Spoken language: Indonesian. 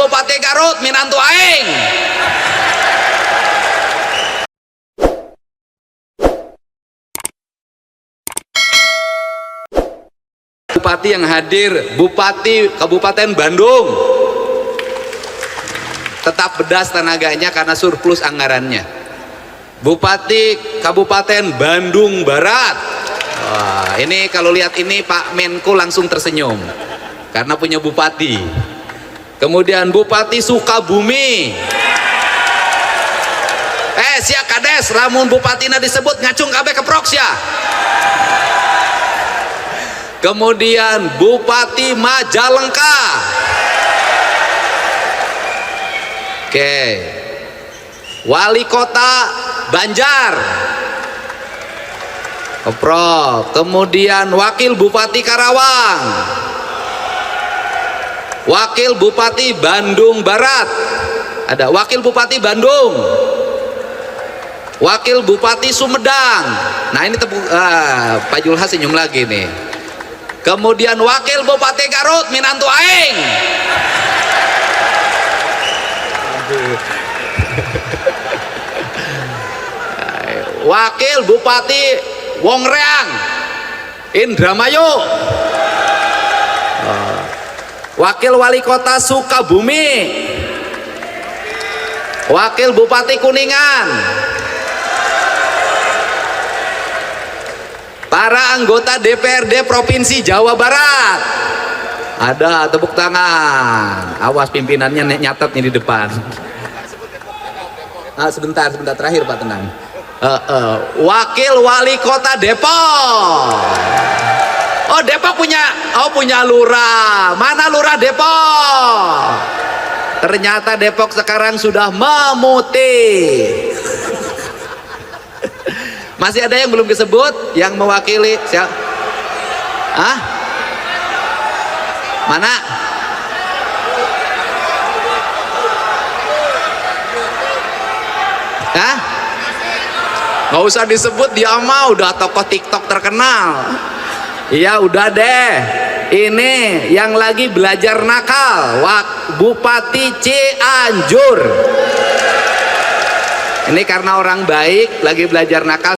Bupati Garut minantu aing. Bupati yang hadir, Bupati Kabupaten Bandung, tetap bedas tenaganya karena surplus anggarannya. Bupati Kabupaten Bandung Barat, wah, ini kalau lihat ini Pak Menko langsung tersenyum karena punya bupati. Kemudian Bupati Sukabumi, sia kades lamun bupatina disebut ngacung kabeh keprok sia. Kemudian Bupati Majalengka, oke, Wali Kota Banjar, keprok. Kemudian Wakil Bupati Karawang, Wakil Bupati Bandung Barat, ada Wakil Bupati Bandung, Wakil Bupati Sumedang. Nah ini tepuk, Pak Julhas senyum lagi nih. Kemudian Wakil Bupati Garut minantu aing. Wakil Bupati Wongreang Indramayu, Wakil Wali Kota Sukabumi, Wakil Bupati Kuningan, para anggota DPRD Provinsi Jawa Barat. Ada tepuk tangan. Awas pimpinannya nyatet nih di depan. Sebentar terakhir Pak, tenang. Wakil Wali Kota Depok. Oh Depok punya lurah. Mana lurah Depok? Ternyata Depok sekarang sudah memutih. Masih ada yang belum disebut yang mewakili siapa? Mana? Nggak usah disebut, dia mah udah tokoh TikTok terkenal. Iya udah deh. Ini yang lagi belajar nakal, Bupati Cianjur. Ini karena orang baik lagi belajar nakal.